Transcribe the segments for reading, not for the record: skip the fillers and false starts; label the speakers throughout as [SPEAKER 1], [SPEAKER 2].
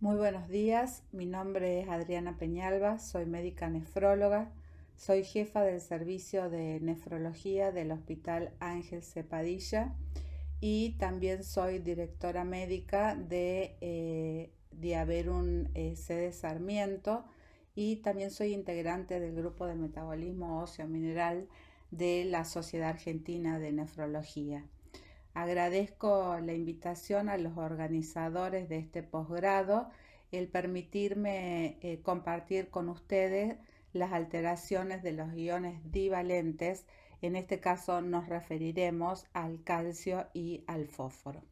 [SPEAKER 1] Muy buenos días, mi nombre es Adriana Peñalba, soy médica nefróloga, soy jefa del servicio de nefrología del Hospital Ángel C. Padilla y también soy directora médica de Diaverum sede Sarmiento y también soy integrante del grupo de metabolismo óseo mineral de la Sociedad Argentina de Nefrología. Agradezco la invitación a los organizadores de este posgrado, el permitirme compartir con ustedes las alteraciones de los iones divalentes. En este caso nos referiremos al calcio y al fósforo.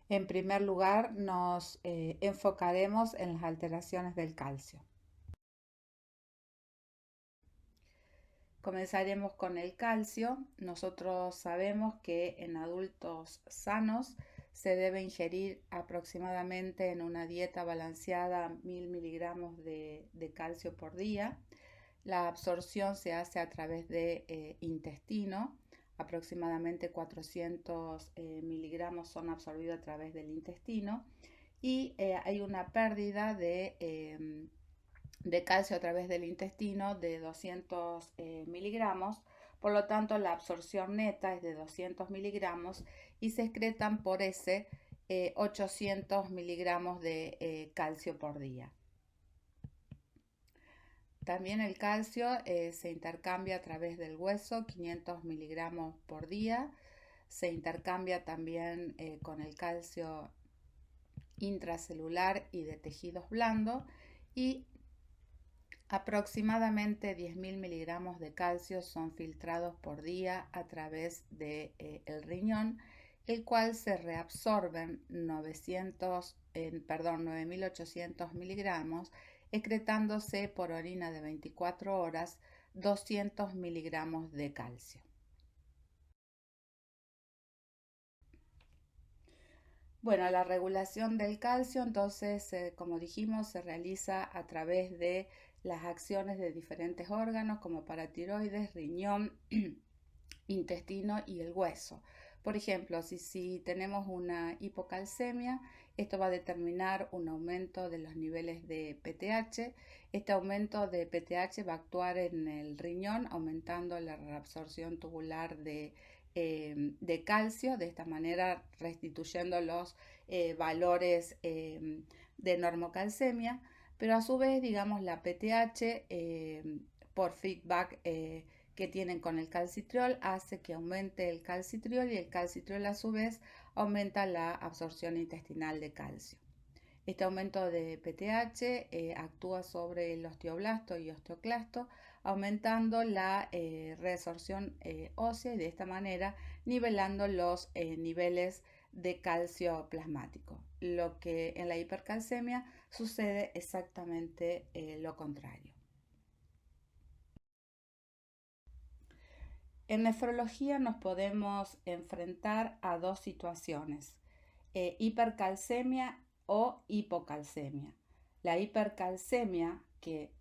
[SPEAKER 1] En primer lugar, nos enfocaremos en las alteraciones del calcio. Comenzaremos con el calcio. Nosotros sabemos que en adultos sanos se debe ingerir aproximadamente en una dieta balanceada 1000 miligramos de calcio por día. La absorción se hace a través de intestino. Aproximadamente 400 miligramos son absorbidos a través del intestino y hay una pérdida de calcio a través del intestino de 200 miligramos. Por lo tanto, la absorción neta es de 200 miligramos y se excretan por ese 800 miligramos de calcio por día. También el calcio se intercambia a través del hueso, 500 miligramos por día. Se intercambia también con el calcio intracelular y de tejidos blandos y aproximadamente 10.000 miligramos de calcio son filtrados por día a través del riñón, el cual se reabsorben 9.800 miligramos, excretándose por orina de 24 horas 200 miligramos de calcio. Bueno, la regulación del calcio, entonces, como dijimos, se realiza a través de las acciones de diferentes órganos como paratiroides, riñón, intestino y el hueso. Por ejemplo, si tenemos una hipocalcemia, esto va a determinar un aumento de los niveles de PTH. Este aumento de PTH va a actuar en el riñón, aumentando la reabsorción tubular de calcio, de esta manera restituyendo los valores de normocalcemia, pero a su vez, digamos, la PTH por feedback que tienen con el calcitriol hace que aumente el calcitriol y el calcitriol a su vez aumenta la absorción intestinal de calcio. Este aumento de PTH actúa sobre el osteoblasto y osteoclasto, aumentando la resorción ósea y de esta manera nivelando los niveles de calcio plasmático. Lo que en la hipercalcemia sucede exactamente lo contrario. En nefrología nos podemos enfrentar a dos situaciones, hipercalcemia o hipocalcemia. La hipercalcemia, que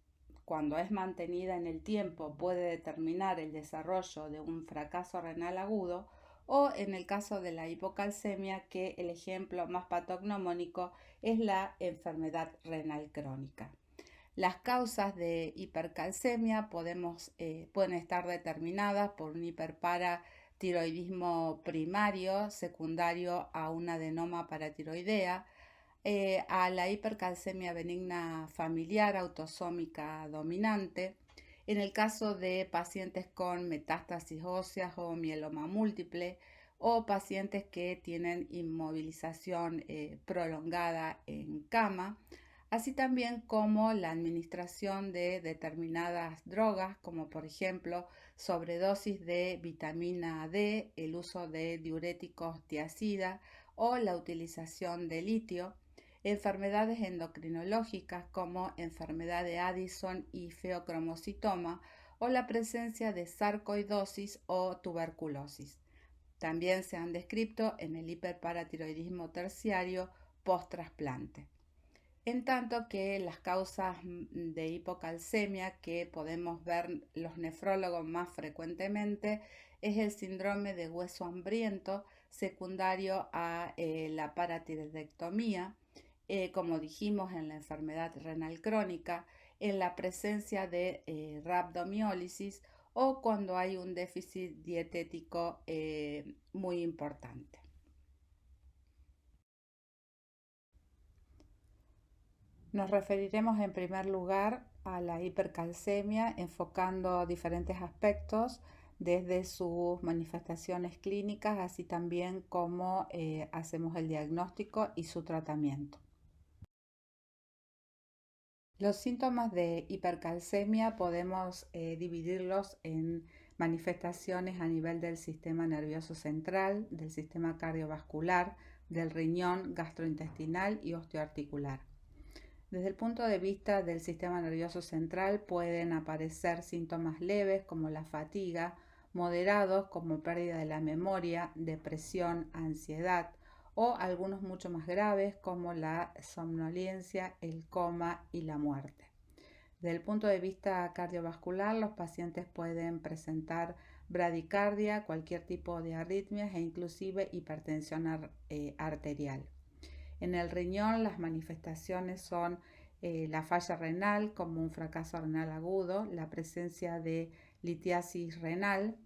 [SPEAKER 1] cuando es mantenida en el tiempo puede determinar el desarrollo de un fracaso renal agudo, o en el caso de la hipocalcemia, que el ejemplo más patognomónico es la enfermedad renal crónica. Las causas de hipercalcemia pueden estar determinadas por un hiperparatiroidismo primario, secundario a un adenoma paratiroidea, a la hipercalcemia benigna familiar autosómica dominante, en el caso de pacientes con metástasis óseas o mieloma múltiple, o pacientes que tienen inmovilización prolongada en cama, así también como la administración de determinadas drogas, como por ejemplo sobredosis de vitamina D, el uso de diuréticos tiazida o la utilización de litio, enfermedades endocrinológicas como enfermedad de Addison y feocromocitoma o la presencia de sarcoidosis o tuberculosis. También se han descrito en el hiperparatiroidismo terciario post-trasplante. En tanto que las causas de hipocalcemia que podemos ver los nefrólogos más frecuentemente es el síndrome de hueso hambriento secundario a la paratiroidectomía, como dijimos en la enfermedad renal crónica, en la presencia de rhabdomiólisis o cuando hay un déficit dietético muy importante. Nos referiremos en primer lugar a la hipercalcemia enfocando diferentes aspectos desde sus manifestaciones clínicas, así también como hacemos el diagnóstico y su tratamiento. Los síntomas de hipercalcemia podemos dividirlos en manifestaciones a nivel del sistema nervioso central, del sistema cardiovascular, del riñón, gastrointestinal y osteoarticular. Desde el punto de vista del sistema nervioso central pueden aparecer síntomas leves como la fatiga, moderados como pérdida de la memoria, depresión, ansiedad, o algunos mucho más graves como la somnolencia, el coma y la muerte. Desde el punto de vista cardiovascular, los pacientes pueden presentar bradicardia, cualquier tipo de arritmias e inclusive hipertensión arterial. En el riñón las manifestaciones son la falla renal como un fracaso renal agudo, la presencia de litiasis renal,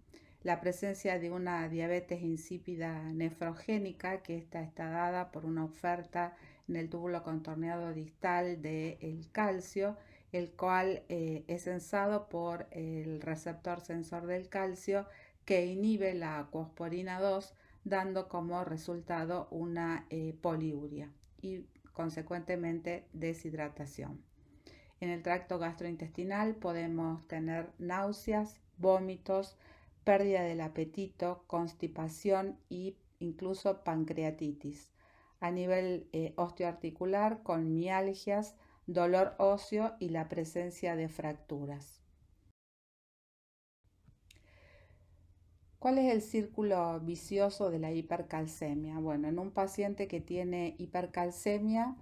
[SPEAKER 1] la presencia de una diabetes insípida nefrogénica, que esta está dada por una oferta en el túbulo contorneado distal del calcio, el cual es sensado por el receptor sensor del calcio que inhibe la aquosporina 2, dando como resultado una poliuria y consecuentemente deshidratación. En el tracto gastrointestinal podemos tener náuseas, vómitos, pérdida del apetito, constipación e incluso pancreatitis. A nivel osteoarticular con mialgias, dolor óseo y la presencia de fracturas. ¿Cuál es el círculo vicioso de la hipercalcemia? Bueno, en un paciente que tiene hipercalcemia,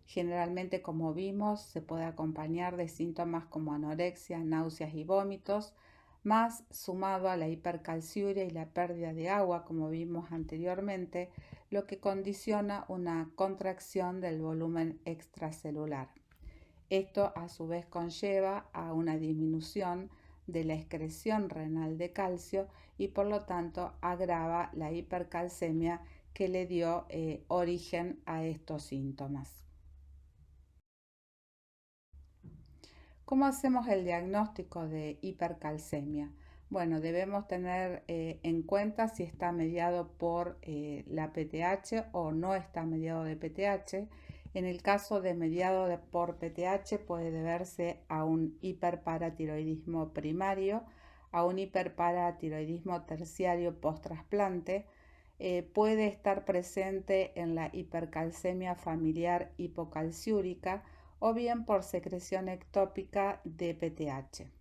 [SPEAKER 1] generalmente, como vimos, se puede acompañar de síntomas como anorexia, náuseas y vómitos, más sumado a la hipercalciuria y la pérdida de agua, como vimos anteriormente, lo que condiciona una contracción del volumen extracelular. Esto a su vez conlleva a una disminución de la excreción renal de calcio y por lo tanto agrava la hipercalcemia que le dio origen a estos síntomas. ¿Cómo hacemos el diagnóstico de hipercalcemia? Bueno, debemos tener en cuenta si está mediado por la PTH o no está mediado de PTH. En el caso de mediado por PTH puede deberse a un hiperparatiroidismo primario, a un hiperparatiroidismo terciario post-trasplante. Puede estar presente en la hipercalcemia familiar hipocalciúrica o bien por secreción ectópica de PTH.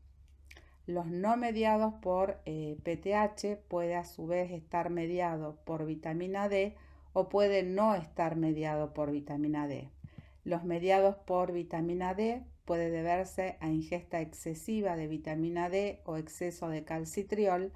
[SPEAKER 1] Los no mediados por PTH puede a su vez estar mediado por vitamina D o puede no estar mediado por vitamina D. Los mediados por vitamina D puede deberse a ingesta excesiva de vitamina D o exceso de calcitriol,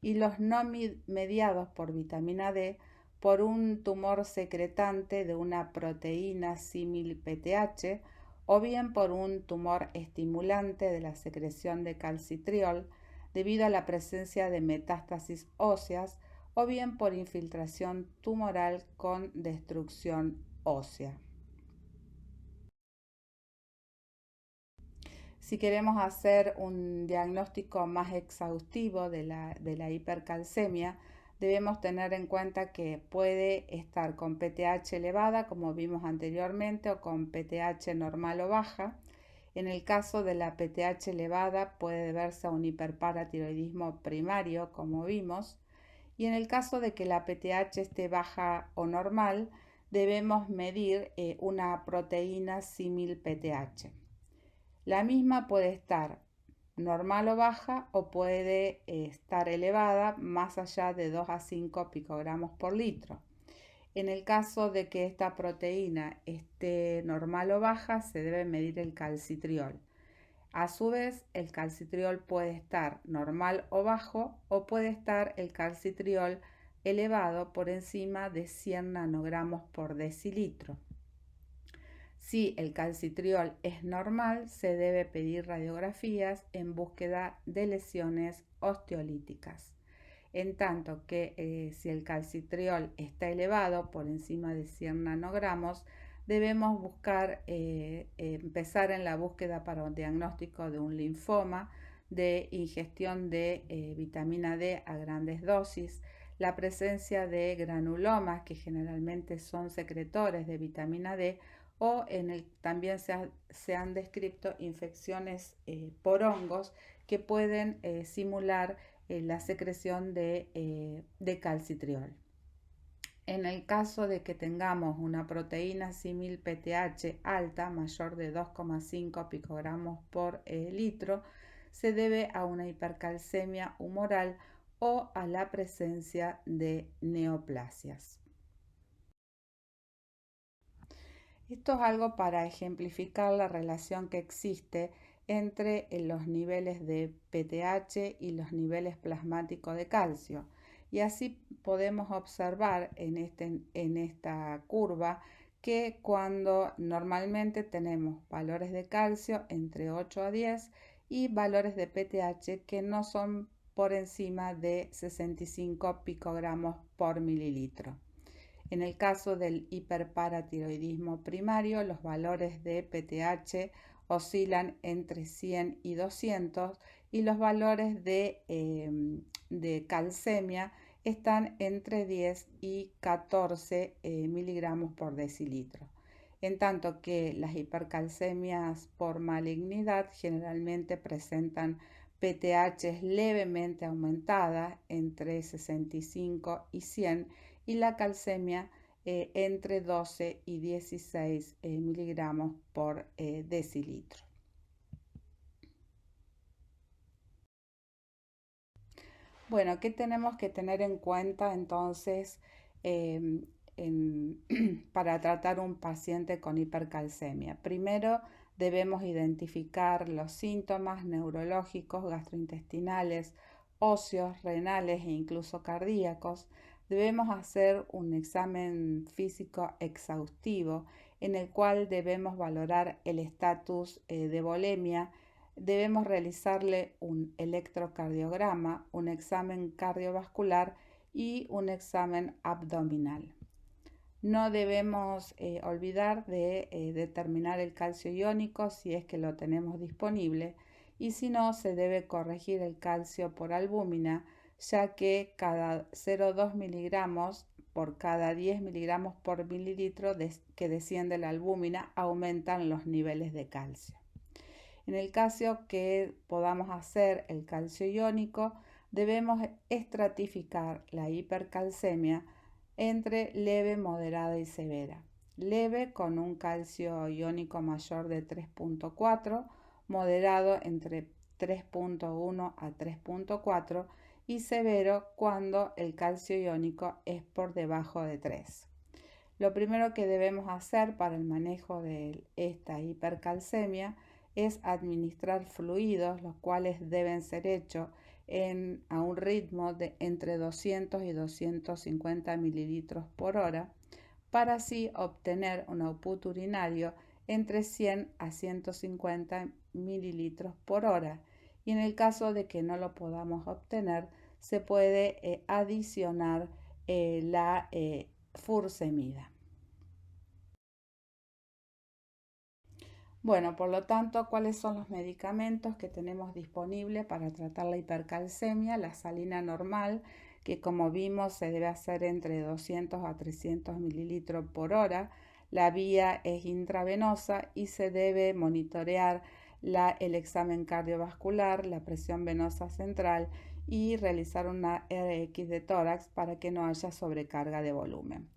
[SPEAKER 1] y los no mediados por vitamina D por un tumor secretante de una proteína símil PTH o bien por un tumor estimulante de la secreción de calcitriol debido a la presencia de metástasis óseas o bien por infiltración tumoral con destrucción ósea. Si queremos hacer un diagnóstico más exhaustivo de la hipercalcemia, debemos tener en cuenta que puede estar con PTH elevada, como vimos anteriormente, o con PTH normal o baja. En el caso de la PTH elevada puede deberse a un hiperparatiroidismo primario, como vimos, y en el caso de que la PTH esté baja o normal, debemos medir una proteína símil PTH. La misma puede estar normal o baja o puede estar elevada más allá de 2 a 5 picogramos por litro. En el caso de que esta proteína esté normal o baja, se debe medir el calcitriol. A su vez, el calcitriol puede estar normal o bajo o puede estar el calcitriol elevado por encima de 100 nanogramos por decilitro. Si el calcitriol es normal, se debe pedir radiografías en búsqueda de lesiones osteolíticas. En tanto que si el calcitriol está elevado por encima de 100 nanogramos, debemos empezar en la búsqueda para un diagnóstico de un linfoma, de ingestión de vitamina D a grandes dosis, la presencia de granulomas que generalmente son secretores de vitamina D, o también se han descrito infecciones por hongos que pueden simular la secreción de calcitriol. En el caso de que tengamos una proteína símil PTH alta, mayor de 2,5 picogramos por litro, se debe a una hipercalcemia humoral o a la presencia de neoplasias. Esto es algo para ejemplificar la relación que existe entre los niveles de PTH y los niveles plasmáticos de calcio. Y así podemos observar en esta curva que cuando normalmente tenemos valores de calcio entre 8 a 10 y valores de PTH que no son por encima de 65 picogramos por mililitro. En el caso del hiperparatiroidismo primario, los valores de PTH oscilan entre 100 y 200 y los valores de calcemia están entre 10 y 14 miligramos por decilitro. En tanto que las hipercalcemias por malignidad generalmente presentan PTH levemente aumentada entre 65 y 100 y la calcemia entre 12 y 16 miligramos por decilitro. Bueno, ¿qué tenemos que tener en cuenta entonces para tratar un paciente con hipercalcemia? Primero, debemos identificar los síntomas neurológicos, gastrointestinales, óseos, renales e incluso cardíacos. Debemos hacer un examen físico exhaustivo en el cual debemos valorar el estatus de volemia. Debemos realizarle un electrocardiograma, un examen cardiovascular y un examen abdominal. No debemos olvidar de determinar el calcio iónico si es que lo tenemos disponible, y si no, se debe corregir el calcio por albúmina, ya que cada 0,2 miligramos por cada 10 miligramos por mililitro que desciende la albúmina aumentan los niveles de calcio. En el caso que podamos hacer el calcio iónico, debemos estratificar la hipercalcemia entre leve, moderada y severa. Leve con un calcio iónico mayor de 3,4, moderado entre 3,1 a 3,4 y severo cuando el calcio iónico es por debajo de 3. Lo primero que debemos hacer para el manejo de esta hipercalcemia es administrar fluidos, los cuales deben ser hechos a un ritmo de entre 200 y 250 mililitros por hora, para así obtener un output urinario entre 100 a 150 mililitros por hora. Y en el caso de que no lo podamos obtener, se puede adicionar la furosemida. Bueno, por lo tanto, ¿cuáles son los medicamentos que tenemos disponibles para tratar la hipercalcemia? La salina normal, que como vimos se debe hacer entre 200 a 300 mililitros por hora. La vía es intravenosa y se debe monitorear el examen cardiovascular, la presión venosa central y realizar una RX de tórax para que no haya sobrecarga de volumen.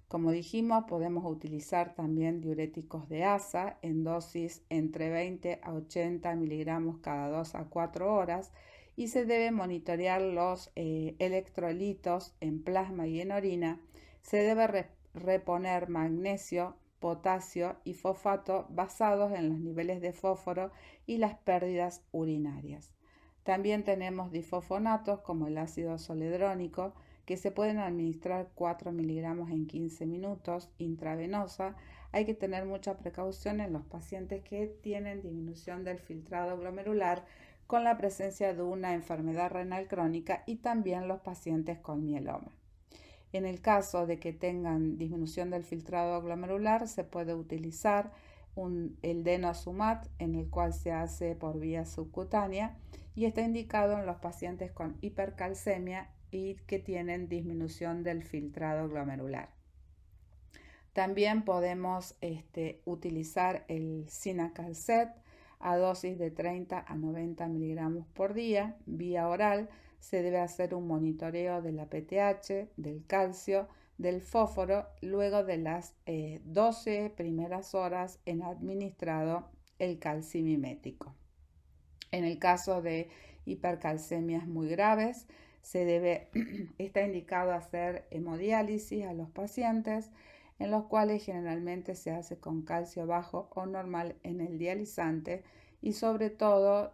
[SPEAKER 1] Como dijimos, podemos utilizar también diuréticos de asa en dosis entre 20 a 80 miligramos cada 2 a 4 horas y se debe monitorear los electrolitos en plasma y en orina. Se debe reponer magnesio, potasio y fosfato basados en los niveles de fósforo y las pérdidas urinarias. También tenemos difosfonatos como el ácido zoledrónico, que se pueden administrar 4 miligramos en 15 minutos intravenosa. Hay que tener mucha precaución en los pacientes que tienen disminución del filtrado glomerular con la presencia de una enfermedad renal crónica y también los pacientes con mieloma. En el caso de que tengan disminución del filtrado glomerular, se puede utilizar el denosumab, en el cual se hace por vía subcutánea y está indicado en los pacientes con hipercalcemia y que tienen disminución del filtrado glomerular. También podemos utilizar el Cinacalcet a dosis de 30 a 90 miligramos por día, vía oral. Se debe hacer un monitoreo de la PTH, del calcio, del fósforo, luego de las 12 primeras horas en administrado el calcimimético. En el caso de hipercalcemias muy graves, está indicado hacer hemodiálisis a los pacientes, en los cuales generalmente se hace con calcio bajo o normal en el dializante y sobre todo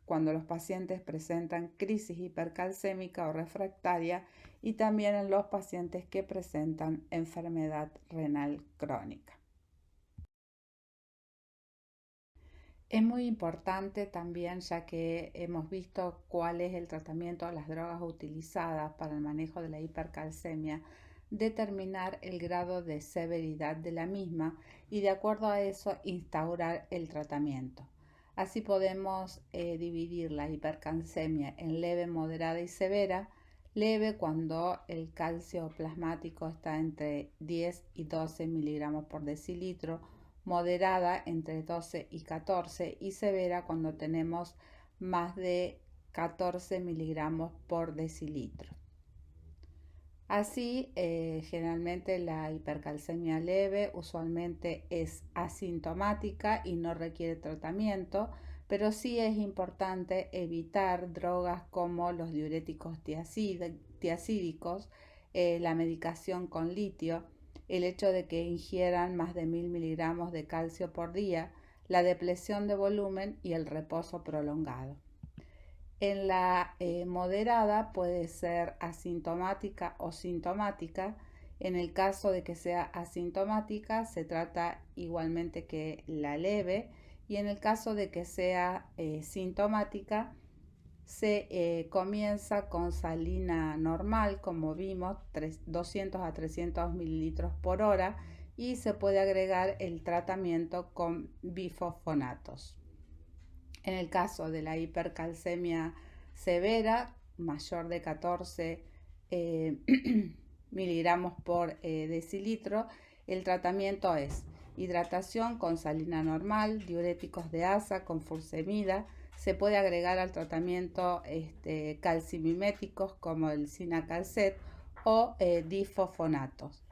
[SPEAKER 1] cuando los pacientes presentan crisis hipercalcémica o refractaria y también en los pacientes que presentan enfermedad renal crónica. Es muy importante también, ya que hemos visto cuál es el tratamiento de las drogas utilizadas para el manejo de la hipercalcemia, determinar el grado de severidad de la misma y de acuerdo a eso instaurar el tratamiento. Así podemos dividir la hipercalcemia en leve, moderada y severa. Leve cuando el calcio plasmático está entre 10 y 12 miligramos por decilitro, moderada entre 12 y 14 y severa cuando tenemos más de 14 miligramos por decilitro. Así, generalmente la hipercalcemia leve usualmente es asintomática y no requiere tratamiento, pero sí es importante evitar drogas como los diuréticos tiacídicos, la medicación con litio, el hecho de que ingieran más de 1000 miligramos de calcio por día, la depresión de volumen y el reposo prolongado. En la moderada puede ser asintomática o sintomática. En el caso de que sea asintomática, se trata igualmente que la leve, y en el caso de que sea sintomática, se comienza con salina normal, como vimos, 200 a 300 mililitros por hora, y se puede agregar el tratamiento con bifosfonatos. En el caso de la hipercalcemia severa, mayor de 14 miligramos por decilitro, el tratamiento es hidratación con salina normal, diuréticos de asa con furosemida. Se puede agregar al tratamiento calcimiméticos como el Cinacalcet o difosfonatos.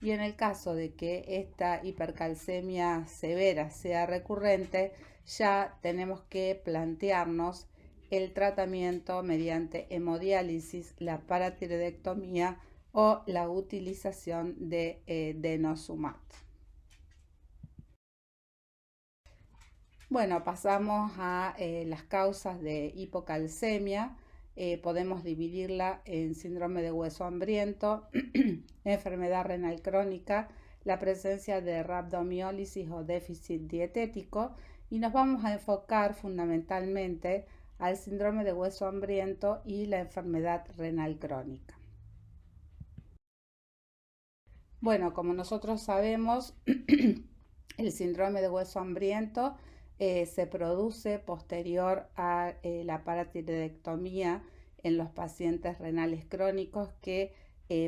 [SPEAKER 1] Y en el caso de que esta hipercalcemia severa sea recurrente, ya tenemos que plantearnos el tratamiento mediante hemodiálisis, la paratiroidectomía o la utilización de denosumab. Bueno, pasamos a las causas de hipocalcemia. Podemos dividirla en síndrome de hueso hambriento, enfermedad renal crónica, la presencia de rabdomiólisis o déficit dietético, y nos vamos a enfocar fundamentalmente al síndrome de hueso hambriento y la enfermedad renal crónica. Bueno, como nosotros sabemos, el síndrome de hueso hambriento se produce posterior a la paratiroidectomía en los pacientes renales crónicos que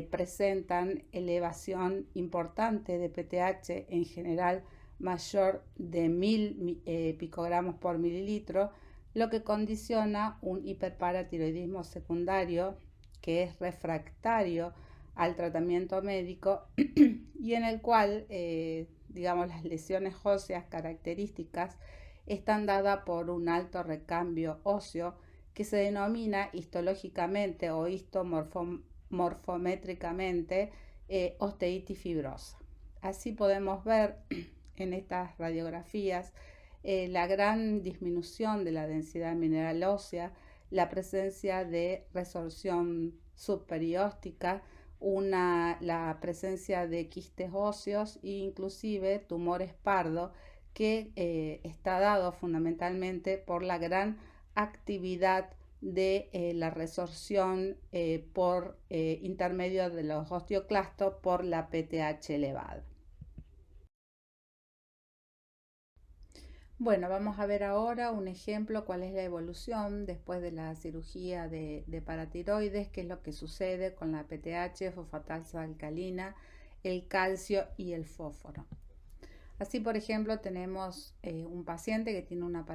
[SPEAKER 1] presentan elevación importante de PTH, en general mayor de 1000 picogramos por mililitro, lo que condiciona un hiperparatiroidismo secundario que es refractario al tratamiento médico y en el cual, digamos, las lesiones óseas características están dadas por un alto recambio óseo que se denomina histológicamente o histomorfométricamente osteitis fibrosa. Así podemos ver en estas radiografías la gran disminución de la densidad mineral ósea, la presencia de resorción subperióstica, la presencia de quistes óseos e inclusive tumores pardo, que está dado fundamentalmente por la gran actividad de la resorción por intermedio de los osteoclastos por la PTH elevada. Bueno, vamos a ver ahora un ejemplo, cuál es la evolución después de la cirugía de paratiroides, qué es lo que sucede con la PTH, fosfatasa alcalina, el calcio y el fósforo. Así, por ejemplo, tenemos un paciente que tiene una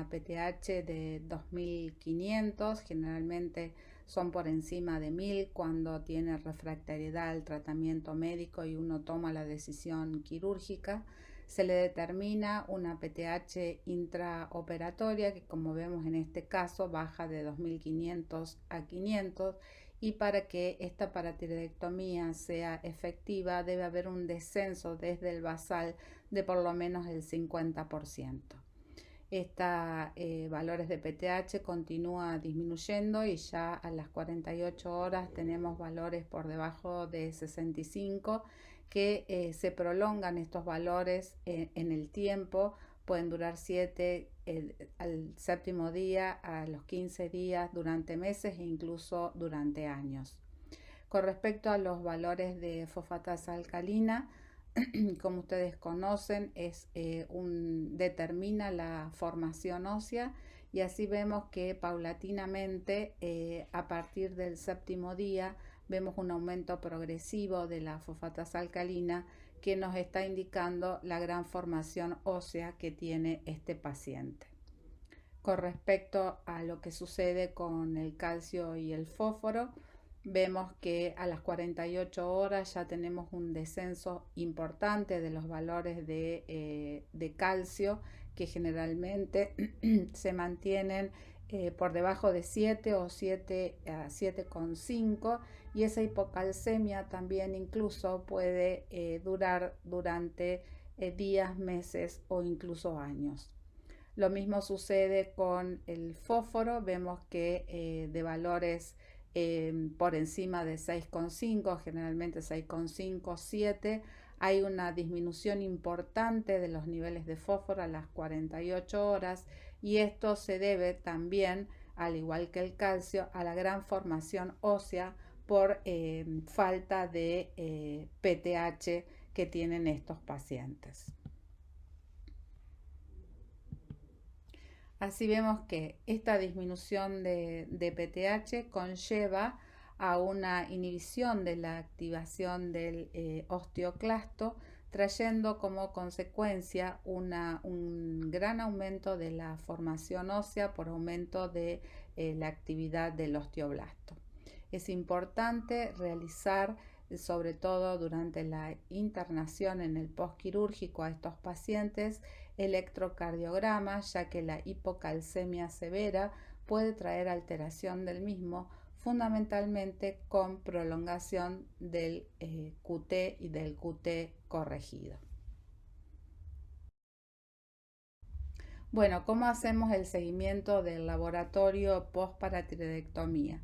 [SPEAKER 1] PTH de 2500, generalmente son por encima de 1000 cuando tiene refractariedad al tratamiento médico y uno toma la decisión quirúrgica. Se le determina una PTH intraoperatoria que, como vemos en este caso, baja de 2500 a 500, y para que esta paratiroidectomía sea efectiva debe haber un descenso desde el basal de por lo menos el 50%. Estos valores de PTH continúa disminuyendo y ya a las 48 horas tenemos valores por debajo de 65, que se prolongan estos valores en el tiempo, pueden durar 7 al séptimo día, a los 15 días, durante meses e incluso durante años. Con respecto a los valores de fosfatasa alcalina, como ustedes conocen, determina la formación ósea, y así vemos que paulatinamente a partir del séptimo día vemos un aumento progresivo de la fosfatasa alcalina, que nos está indicando la gran formación ósea que tiene este paciente. Con respecto a lo que sucede con el calcio y el fósforo, vemos que a las 48 horas ya tenemos un descenso importante de los valores de calcio, que generalmente se mantienen por debajo de 7 o 7 a 7,5, y esa hipocalcemia también incluso puede durar durante días, meses o incluso años. Lo mismo sucede con el fósforo, vemos que de valores por encima de 6,5, generalmente 6,5, 7, hay una disminución importante de los niveles de fósforo a las 48 horas, y esto se debe también, al igual que el calcio, a la gran formación ósea por falta de PTH que tienen estos pacientes. Así vemos que esta disminución de PTH conlleva a una inhibición de la activación del osteoclasto, trayendo como consecuencia un gran aumento de la formación ósea por aumento de la actividad del osteoblasto. Es importante realizar, sobre todo durante la internación en el postquirúrgico, a estos pacientes electrocardiogramas, ya que la hipocalcemia severa puede traer alteración del mismo, fundamentalmente con prolongación del QT y del QT corregido. Bueno, ¿cómo hacemos el seguimiento del laboratorio post-paratiroidectomía?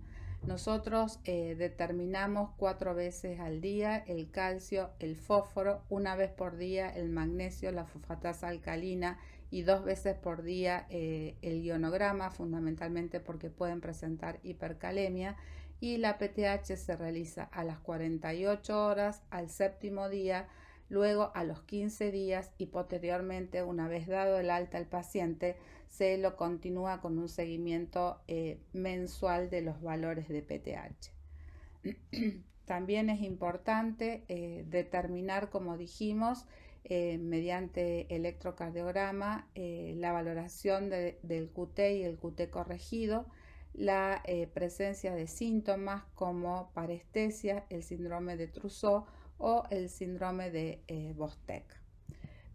[SPEAKER 1] Nosotros determinamos 4 veces al día el calcio, el fósforo, una vez por día el magnesio, la fosfatasa alcalina, y 2 veces por día el ionograma, fundamentalmente porque pueden presentar hipercalemia, y la PTH se realiza a las 48 horas, al séptimo día, luego a los 15 días, y posteriormente, una vez dado el alta al paciente, se lo continúa con un seguimiento mensual de los valores de PTH. También es importante determinar, como dijimos, mediante electrocardiograma, la valoración del QT y el QT corregido, la presencia de síntomas como parestesia, el síndrome de Trousseau o el síndrome de Bostek.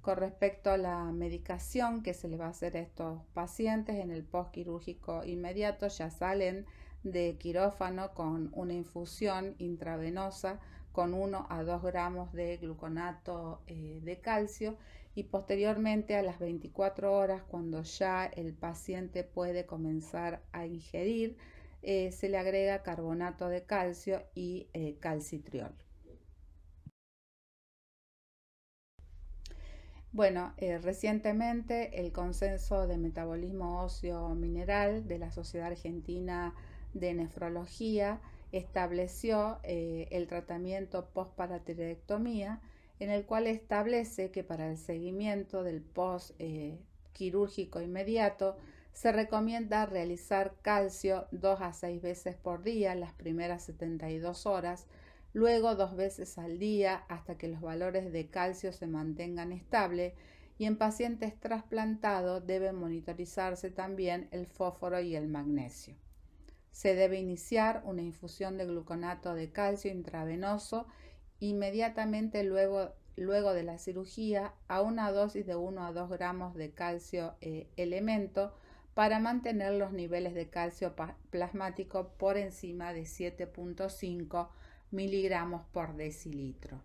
[SPEAKER 1] Con respecto a la medicación que se le va a hacer a estos pacientes en el postquirúrgico inmediato, ya salen de quirófano con una infusión intravenosa con 1 a 2 gramos de gluconato de calcio, y posteriormente a las 24 horas, cuando ya el paciente puede comenzar a ingerir, se le agrega carbonato de calcio y calcitriol. Bueno, recientemente el Consenso de Metabolismo Óseo Mineral de la Sociedad Argentina de Nefrología estableció el tratamiento post-paratiroidectomía, en el cual establece que para el seguimiento del post quirúrgico inmediato se recomienda realizar calcio 2 a 6 veces por día las primeras 72 horas, luego 2 veces al día hasta que los valores de calcio se mantengan estables, y en pacientes trasplantados debe monitorizarse también el fósforo y el magnesio. Se debe iniciar una infusión de gluconato de calcio intravenoso inmediatamente luego de la cirugía a una dosis de 1 a 2 gramos de calcio elemento para mantener los niveles de calcio plasmático por encima de 7,5 miligramos por decilitro.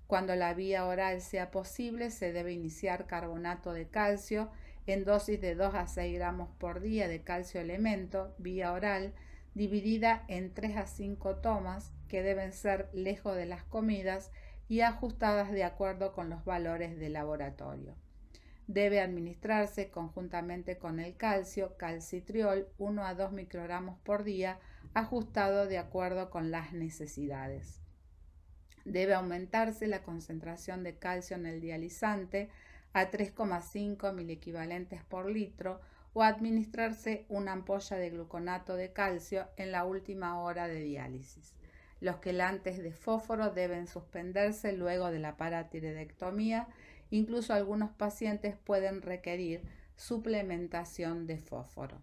[SPEAKER 1] Cuando la vía oral sea posible, se debe iniciar carbonato de calcio en dosis de 2 a 6 gramos por día de calcio elemento, vía oral, dividida en 3 a 5 tomas que deben ser lejos de las comidas y ajustadas de acuerdo con los valores de laboratorio. Debe administrarse conjuntamente con el calcio, calcitriol, 1 a 2 microgramos por día, ajustado de acuerdo con las necesidades. Debe aumentarse la concentración de calcio en el dializante a 3,5 miliequivalentes por litro o administrarse una ampolla de gluconato de calcio en la última hora de diálisis. Los quelantes de fósforo deben suspenderse luego de la paratiroidectomía. Incluso algunos pacientes pueden requerir suplementación de fósforo.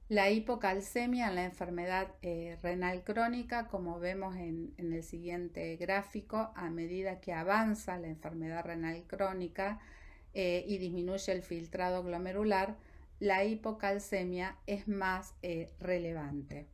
[SPEAKER 1] La hipocalcemia en la enfermedad renal crónica, como vemos en el siguiente gráfico, a medida que avanza la enfermedad renal crónica y disminuye el filtrado glomerular, la hipocalcemia es más relevante.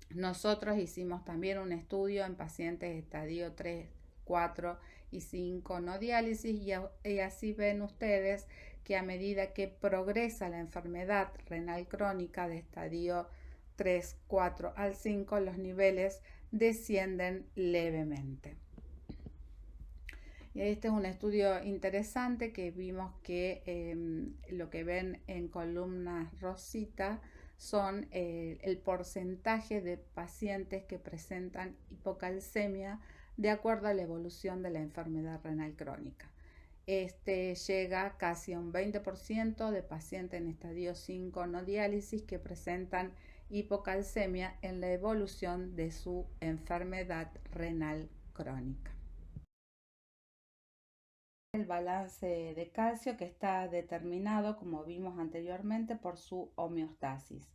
[SPEAKER 1] Nosotros hicimos también un estudio en pacientes de estadio 3, 4 y 5 no diálisis y así ven ustedes que a medida que progresa la enfermedad renal crónica de estadio 3, 4 al 5, los niveles descienden levemente. Y este es un estudio interesante que vimos que lo que ven en columnas rosita son el porcentaje de pacientes que presentan hipocalcemia de acuerdo a la evolución de la enfermedad renal crónica. Este llega casi a un 20% de pacientes en estadio 5 no diálisis que presentan hipocalcemia en la evolución de su enfermedad renal crónica. El balance de calcio que está determinado, como vimos anteriormente, por su homeostasis.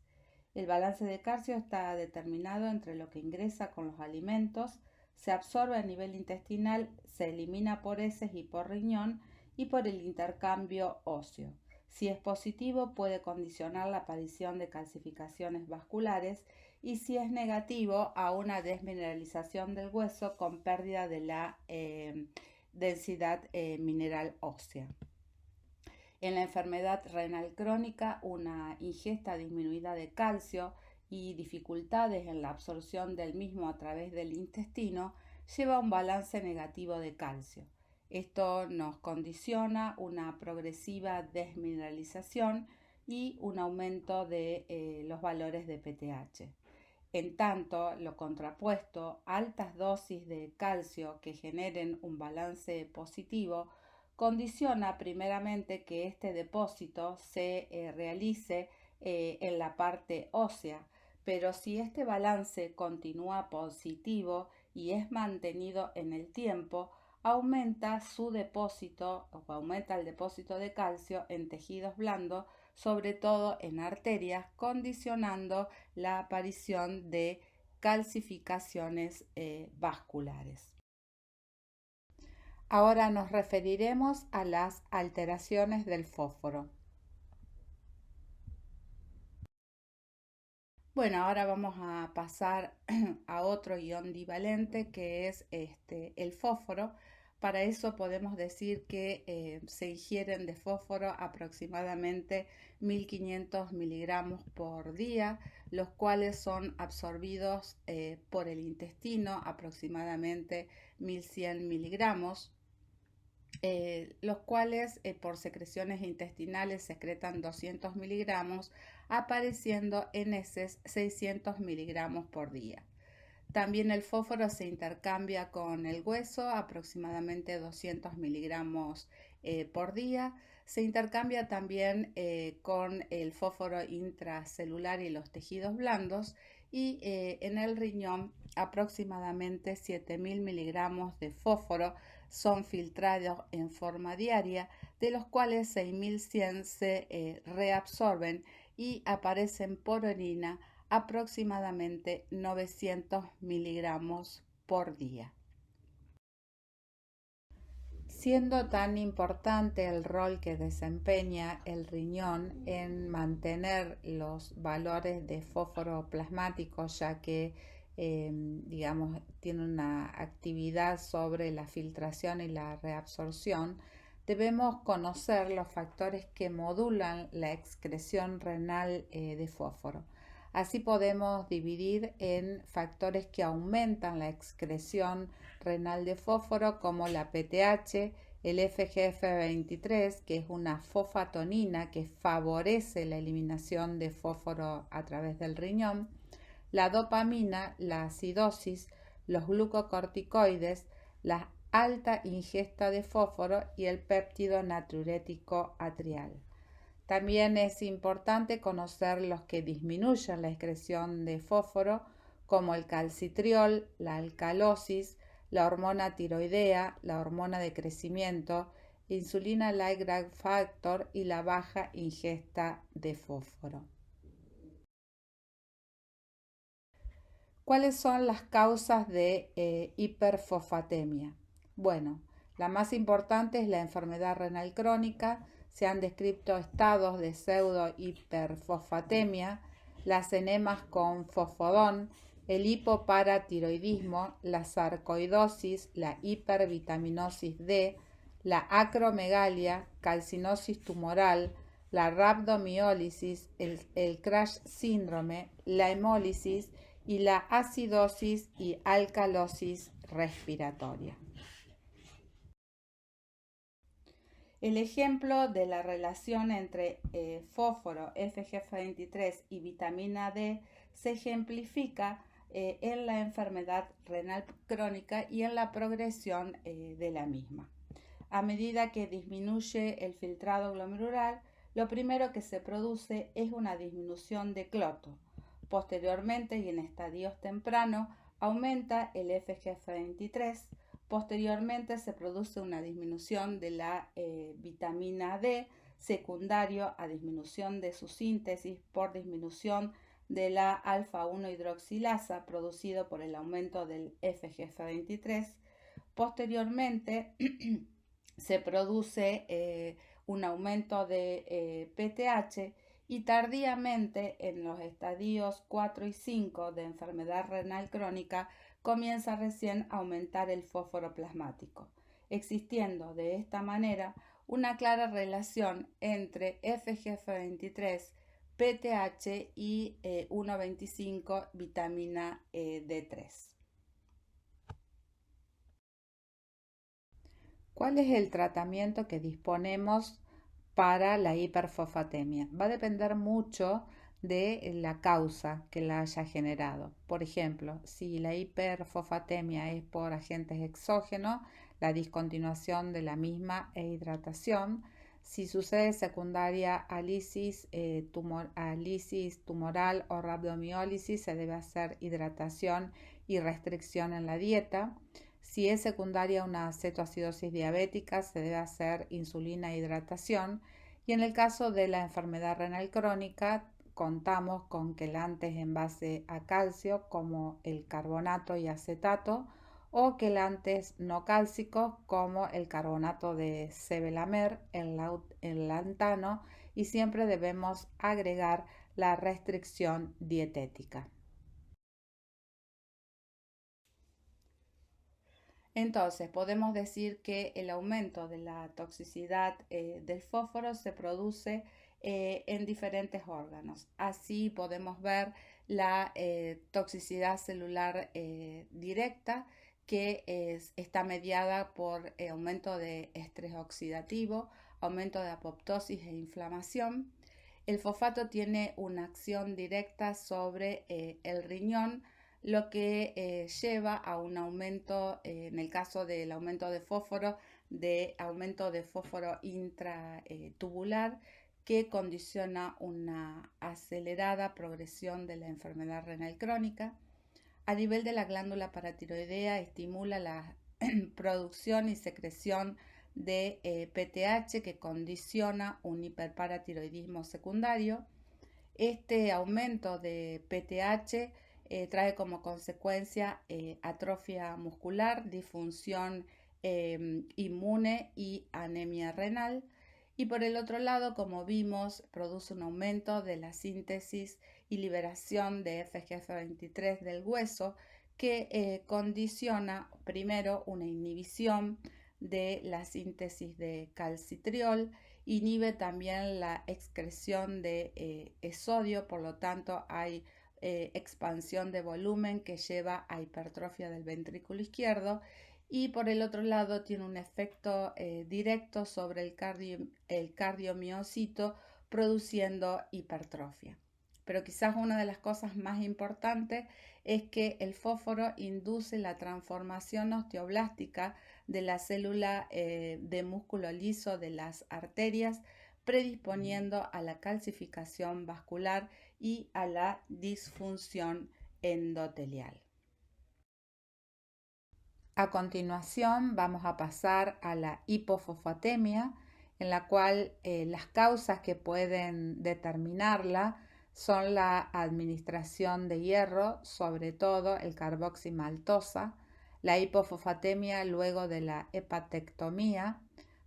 [SPEAKER 1] El balance de calcio está determinado entre lo que ingresa con los alimentos, se absorbe a nivel intestinal, se elimina por heces y por riñón y por el intercambio óseo. Si es positivo, puede condicionar la aparición de calcificaciones vasculares y si es negativo, a una desmineralización del hueso con pérdida de la densidad mineral ósea. En la enfermedad renal crónica, una ingesta disminuida de calcio y dificultades en la absorción del mismo a través del intestino lleva a un balance negativo de calcio. Esto nos condiciona una progresiva desmineralización y un aumento de los valores de PTH. En tanto, lo contrapuesto, altas dosis de calcio que generen un balance positivo, condiciona primeramente que este depósito se realice en la parte ósea, pero si este balance continúa positivo y es mantenido en el tiempo, aumenta su depósito o aumenta el depósito de calcio en tejidos blandos, sobre todo en arterias, condicionando la aparición de calcificaciones vasculares. Ahora nos referiremos a las alteraciones del fósforo. Bueno, ahora vamos a pasar a otro ion divalente que es el fósforo. Para eso podemos decir que se ingieren de fósforo aproximadamente 1500 miligramos por día, los cuales son absorbidos por el intestino, aproximadamente 1100 miligramos. Los cuales por secreciones intestinales secretan 200 miligramos, apareciendo en heces 600 miligramos por día. También el fósforo se intercambia con el hueso, aproximadamente 200 miligramos por día. Se intercambia también con el fósforo intracelular y los tejidos blandos, y en el riñón aproximadamente 7000 miligramos de fósforo son filtrados en forma diaria, de los cuales 6100 se reabsorben y aparecen por orina aproximadamente 900 miligramos por día. Siendo tan importante el rol que desempeña el riñón en mantener los valores de fósforo plasmático, ya que tiene una actividad sobre la filtración y la reabsorción, debemos conocer los factores que modulan la excreción renal de fósforo. Así podemos dividir en factores que aumentan la excreción renal de fósforo, como la PTH, el FGF23, que es una fosfatonina que favorece la eliminación de fósforo a través del riñón, la dopamina, la acidosis, los glucocorticoides, la alta ingesta de fósforo y el péptido natriurético atrial. También es importante conocer los que disminuyen la excreción de fósforo, como el calcitriol, la alcalosis, la hormona tiroidea, la hormona de crecimiento, insulina-like growth factor y la baja ingesta de fósforo. ¿Cuáles son las causas de hiperfosfatemia? Bueno, la más importante es la enfermedad renal crónica. Se han descrito estados de pseudo-hiperfosfatemia, las enemas con fosfodón, el hipoparatiroidismo, la sarcoidosis, la hipervitaminosis D, la acromegalia, calcinosis tumoral, la rhabdomiólisis, el crash síndrome, la hemólisis y la acidosis y alcalosis respiratoria. El ejemplo de la relación entre fósforo, FGF23 y vitamina D se ejemplifica en la enfermedad renal crónica y en la progresión de la misma. A medida que disminuye el filtrado glomerular, lo primero que se produce es una disminución de cloto. Posteriormente y en estadios tempranos aumenta el FGF23. Posteriormente se produce una disminución de la vitamina D, secundario a disminución de su síntesis por disminución de la alfa-1 hidroxilasa producido por el aumento del FGF23. Posteriormente se produce un aumento de PTH, y tardíamente en los estadios 4 y 5 de enfermedad renal crónica comienza recién a aumentar el fósforo plasmático, existiendo de esta manera una clara relación entre FGF23, PTH y 1,25 vitamina D3. ¿Cuál es el tratamiento que disponemos para la hiperfosfatemia? Va a depender mucho de la causa que la haya generado. Por ejemplo, si la hiperfosfatemia es por agentes exógenos, la discontinuación de la misma e hidratación. Si sucede secundaria a lisis tumoral o rhabdomiólisis, se debe hacer hidratación y restricción en la dieta. Si es secundaria a una cetoacidosis diabética, se debe hacer insulina e hidratación. Y en el caso de la enfermedad renal crónica, contamos con quelantes en base a calcio, como el carbonato y acetato, o quelantes no cálcicos, como el carbonato de sevelamer, el lantano, y siempre debemos agregar la restricción dietética. Entonces, podemos decir que el aumento de la toxicidad del fósforo se produce en diferentes órganos. Así podemos ver la toxicidad celular directa, que está mediada por aumento de estrés oxidativo, aumento de apoptosis e inflamación. El fosfato tiene una acción directa sobre el riñón, lo que lleva a un aumento, en el caso del aumento de fósforo intratubular, que condiciona una acelerada progresión de la enfermedad renal crónica. A nivel de la glándula paratiroidea, estimula la producción y secreción de PTH, que condiciona un hiperparatiroidismo secundario. Este aumento de PTH trae como consecuencia atrofia muscular, disfunción inmune y anemia renal. Y por el otro lado, como vimos, produce un aumento de la síntesis y liberación de FGF23 del hueso, que condiciona primero una inhibición de la síntesis de calcitriol, inhibe también la excreción de sodio, por lo tanto hay expansión de volumen que lleva a hipertrofia del ventrículo izquierdo, y por el otro lado tiene un efecto directo sobre el cardiomiocito, produciendo hipertrofia. Pero quizás una de las cosas más importantes es que el fósforo induce la transformación osteoblástica de la célula de músculo liso de las arterias, predisponiendo a la calcificación vascular y a la disfunción endotelial. A continuación vamos a pasar a la hipofosfatemia, en la cual las causas que pueden determinarla son la administración de hierro, sobre todo el carboximaltosa, la hipofosfatemia luego de la hepatectomía,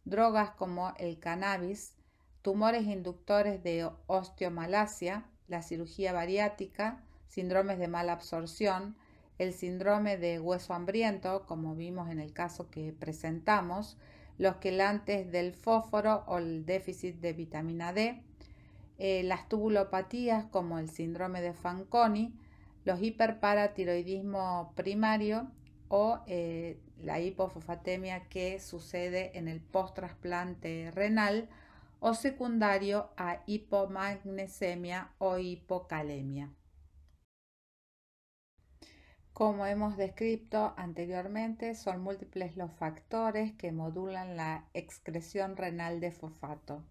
[SPEAKER 1] drogas como el cannabis, tumores inductores de osteomalacia, la cirugía bariátrica, síndromes de mala absorción, el síndrome de hueso hambriento, como vimos en el caso que presentamos, los quelantes del fósforo o el déficit de vitamina D, las tubulopatías como el síndrome de Fanconi, los hiperparatiroidismo primario o la hipofosfatemia que sucede en el post-trasplante renal, o secundario a hipomagnesemia o hipocalemia. Como hemos descrito anteriormente, son múltiples los factores que modulan la excreción renal de fosfato.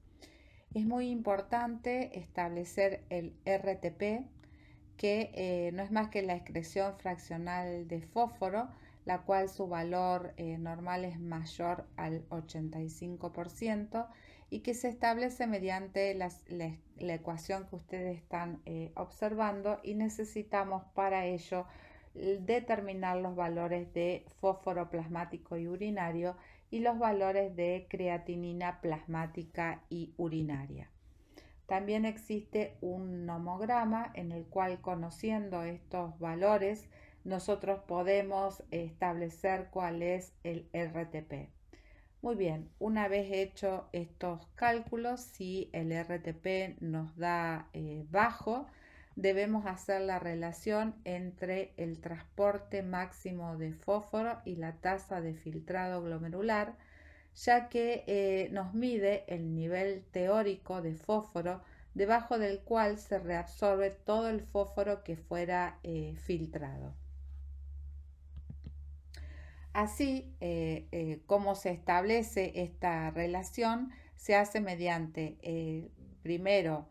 [SPEAKER 1] Es muy importante establecer el RTP, que no es más que la excreción fraccional de fósforo, la cual su valor normal es mayor al 85%, y que se establece mediante la ecuación que ustedes están observando, y necesitamos para ello determinar los valores de fósforo plasmático y urinario y los valores de creatinina plasmática y urinaria. También existe un nomograma en el cual, conociendo estos valores, nosotros podemos establecer cuál es el RTP. Muy bien, una vez hecho estos cálculos, si el RTP nos da bajo, debemos hacer la relación entre el transporte máximo de fósforo y la tasa de filtrado glomerular, ya que nos mide el nivel teórico de fósforo debajo del cual se reabsorbe todo el fósforo que fuera filtrado. Así, como se establece esta relación, se hace mediante primero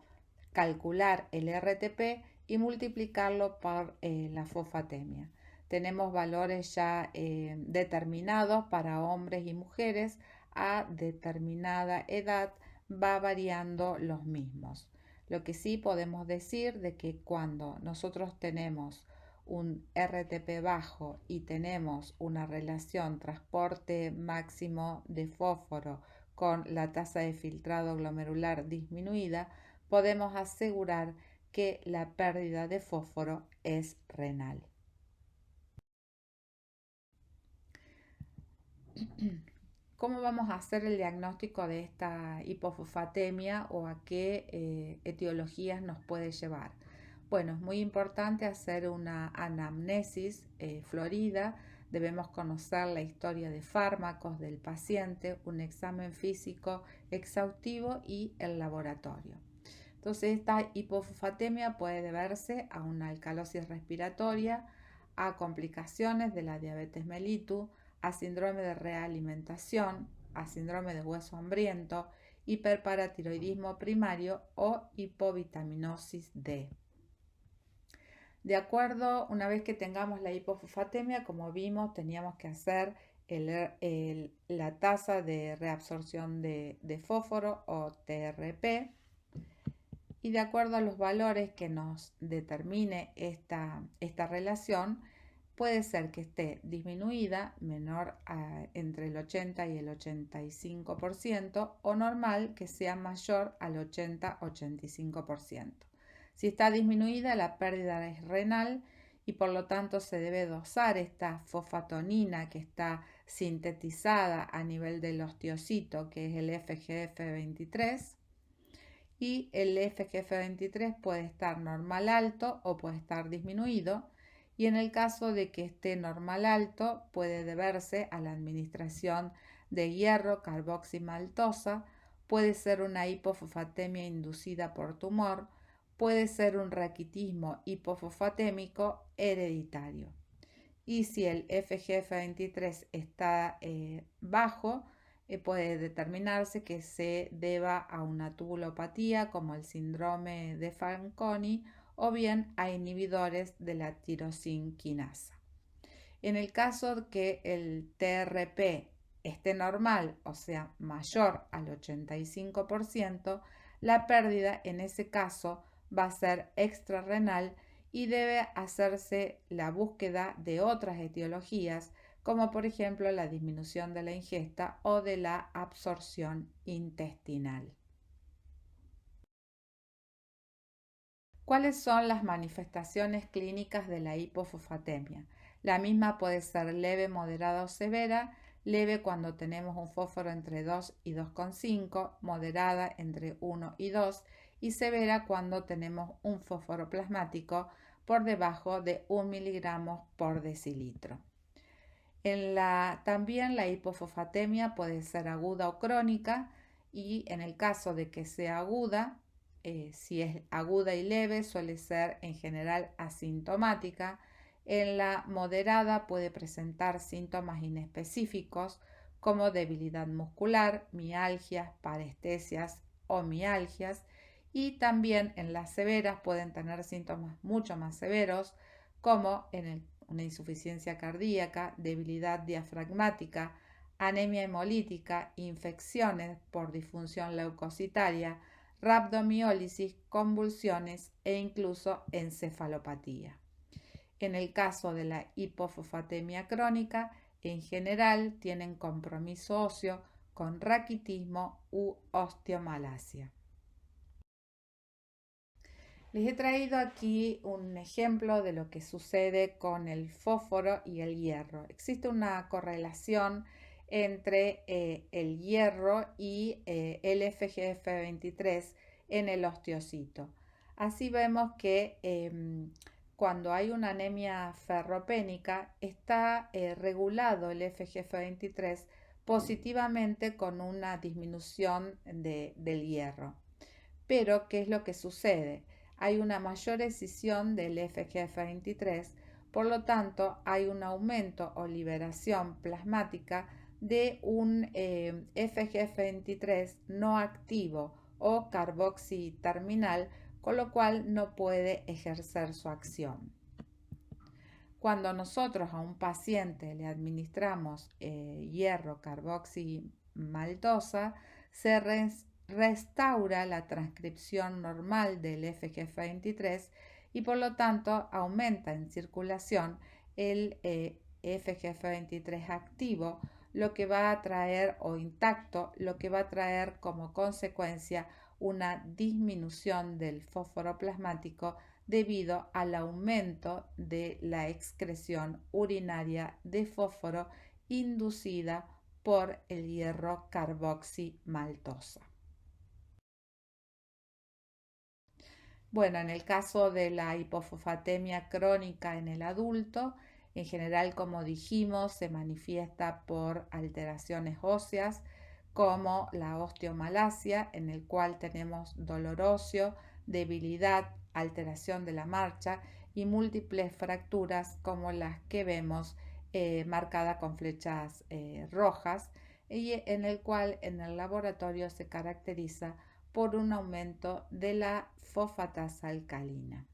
[SPEAKER 1] calcular el RTP y multiplicarlo por la fosfatemia. Tenemos valores ya determinados para hombres y mujeres. A determinada edad va variando los mismos. Lo que sí podemos decir de que cuando nosotros tenemos un RTP bajo y tenemos una relación transporte máximo de fósforo con la tasa de filtrado glomerular disminuida, podemos asegurar que la pérdida de fósforo es renal. ¿Cómo vamos a hacer el diagnóstico de esta hipofosfatemia o a qué etiologías nos puede llevar? Bueno, es muy importante hacer una anamnesis florida. Debemos conocer la historia de fármacos del paciente, un examen físico exhaustivo y el laboratorio. Entonces, esta hipofosfatemia puede deberse a una alcalosis respiratoria, a complicaciones de la diabetes mellitus, a síndrome de realimentación, a síndrome de hueso hambriento, hiperparatiroidismo primario o hipovitaminosis D. De acuerdo, una vez que tengamos la hipofosfatemia, como vimos, teníamos que hacer la tasa de reabsorción de fósforo o TRP, y de acuerdo a los valores que nos determine esta relación, puede ser que esté disminuida, menor entre el 80 y el 85%, o normal, que sea mayor al 80-85%. Si está disminuida, la pérdida es renal y por lo tanto se debe dosar esta fosfatonina que está sintetizada a nivel del osteocito, que es el FGF23. Y el FGF23 puede estar normal alto o puede estar disminuido, y en el caso de que esté normal alto puede deberse a la administración de hierro carboximaltosa, puede ser una hipofosfatemia inducida por tumor, puede ser un raquitismo hipofosfatémico hereditario. Y si el FGF23 está bajo, puede determinarse que se deba a una tubulopatía como el síndrome de Fanconi o bien a inhibidores de la tirosinquinasa. En el caso que el TRP esté normal, o sea, mayor al 85%, la pérdida en ese caso va a ser extrarrenal y debe hacerse la búsqueda de otras etiologías, como por ejemplo la disminución de la ingesta o de la absorción intestinal. ¿Cuáles son las manifestaciones clínicas de la hipofosfatemia? La misma puede ser leve, moderada o severa. Leve cuando tenemos un fósforo entre 2 y 2,5, moderada entre 1 y 2 y severa cuando tenemos un fósforo plasmático por debajo de 1 miligramo por decilitro. También la hipofosfatemia puede ser aguda o crónica, y en el caso de que sea aguda, si es aguda y leve, suele ser en general asintomática. En la moderada puede presentar síntomas inespecíficos como debilidad muscular, mialgias, parestesias o mialgias, y también en las severas pueden tener síntomas mucho más severos como una insuficiencia cardíaca, debilidad diafragmática, anemia hemolítica, infecciones por disfunción leucocitaria, rabdomiólisis, convulsiones e incluso encefalopatía. En el caso de la hipofosfatemia crónica, en general tienen compromiso óseo con raquitismo u osteomalacia. Les he traído aquí un ejemplo de lo que sucede con el fósforo y el hierro. Existe una correlación entre el hierro y el FGF23 en el osteocito. Así vemos que cuando hay una anemia ferropénica está regulado el FGF23 positivamente con una disminución del hierro. Pero, ¿qué es lo que sucede? Hay una mayor escisión del FGF23, por lo tanto hay un aumento o liberación plasmática de un FGF23 no activo o carboxiterminal, con lo cual no puede ejercer su acción. Cuando nosotros a un paciente le administramos hierro carboximaltosa, se restaura la transcripción normal del FGF23 y por lo tanto aumenta en circulación el FGF23 activo, lo que va a traer, o intacto, lo que va a traer como consecuencia una disminución del fósforo plasmático debido al aumento de la excreción urinaria de fósforo inducida por el hierro carboximaltosa. Bueno, en el caso de la hipofosfatemia crónica en el adulto, en general, como dijimos, se manifiesta por alteraciones óseas como la osteomalacia, en el cual tenemos dolor óseo, debilidad, alteración de la marcha y múltiples fracturas como las que vemos marcadas con flechas rojas, y en el cual en el laboratorio se caracteriza por un aumento de la fosfatasa alcalina.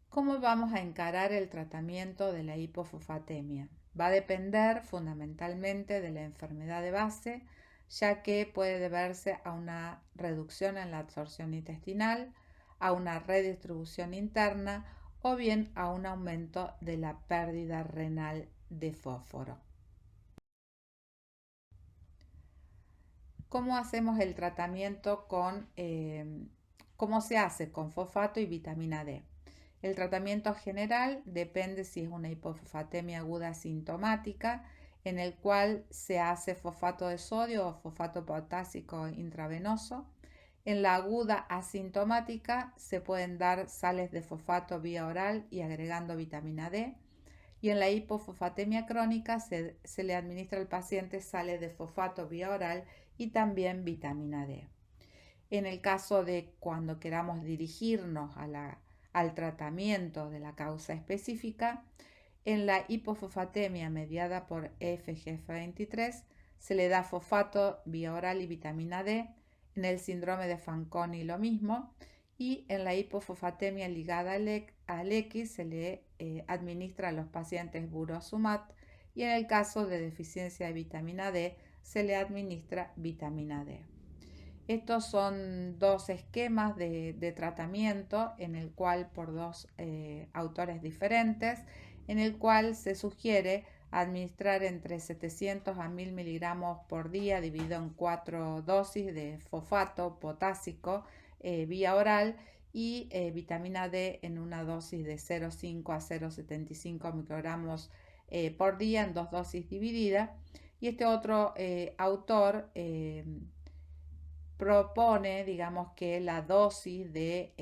[SPEAKER 1] ¿Cómo vamos a encarar el tratamiento de la hipofosfatemia? Va a depender fundamentalmente de la enfermedad de base, ya que puede deberse a una reducción en la absorción intestinal, a una redistribución interna o bien a un aumento de la pérdida renal de fósforo. ¿Cómo hacemos el tratamiento cómo se hace con fosfato y vitamina D? El tratamiento general depende si es una hipofosfatemia aguda asintomática, en el cual se hace fosfato de sodio o fosfato potásico intravenoso. En la aguda asintomática se pueden dar sales de fosfato vía oral y agregando vitamina D. Y en la hipofosfatemia crónica se le administra al paciente sales de fosfato vía oral y también vitamina D. En el caso de cuando queramos dirigirnos al tratamiento de la causa específica, en la hipofosfatemia mediada por FGF23 se le da fosfato vía oral y vitamina D. En el síndrome de Fanconi lo mismo, y en la hipofosfatemia ligada al X se le administra a los pacientes Burosumab, y en el caso de deficiencia de vitamina D se le administra vitamina D. Estos son dos esquemas de tratamiento en el cual por dos autores diferentes, en el cual se sugiere administrar entre 700 a 1000 miligramos por día dividido en 4 dosis de fosfato potásico vía oral y vitamina D en una dosis de 0,5 a 0,75 microgramos por día en dos dosis divididas. Y este otro autor propone, digamos, que la dosis de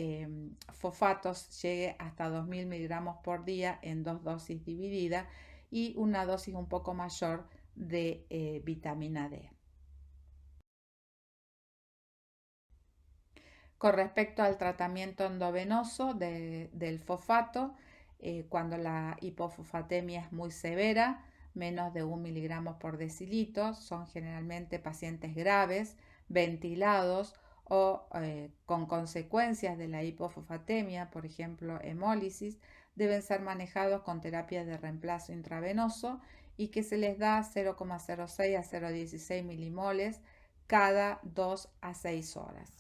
[SPEAKER 1] fosfatos llegue hasta 2000 miligramos por día en dos dosis divididas y una dosis un poco mayor de vitamina D. Con respecto al tratamiento endovenoso del fosfato, cuando la hipofosfatemia es muy severa, menos de 1 miligramo por decilitro, son generalmente pacientes graves, ventilados o con consecuencias de la hipofosfatemia, por ejemplo hemólisis, deben ser manejados con terapias de reemplazo intravenoso y que se les da 0,06 a 0,16 milimoles cada 2 a 6 horas.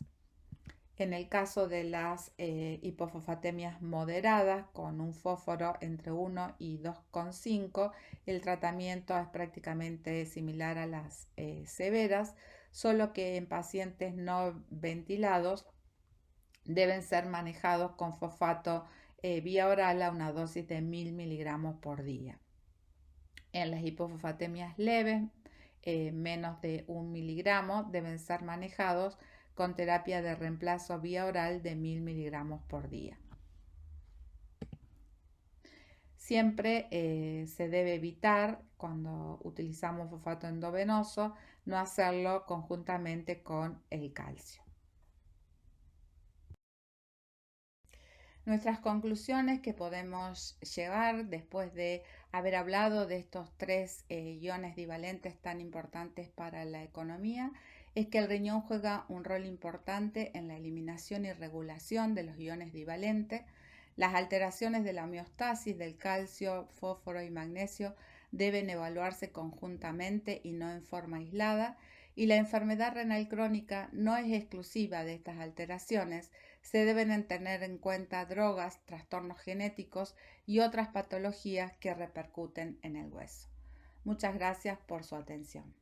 [SPEAKER 1] En el caso de las hipofosfatemias moderadas con un fósforo entre 1 y 2,5, el tratamiento es prácticamente similar a las severas, solo que en pacientes no ventilados deben ser manejados con fosfato vía oral a una dosis de 1000 miligramos por día. En las hipofosfatemias leves, menos de 1 miligramo, deben ser manejados con terapia de reemplazo vía oral de 1000 miligramos por día. Siempre se debe evitar, cuando utilizamos fosfato endovenoso, no hacerlo conjuntamente con el calcio. Nuestras conclusiones que podemos llevar después de haber hablado de estos tres iones divalentes tan importantes para la economía es que el riñón juega un rol importante en la eliminación y regulación de los iones divalentes. Las alteraciones de la homeostasis del calcio, fósforo y magnesio deben evaluarse conjuntamente y no en forma aislada, y la enfermedad renal crónica no es exclusiva de estas alteraciones. Se deben tener en cuenta drogas, trastornos genéticos y otras patologías que repercuten en el hueso. Muchas gracias por su atención.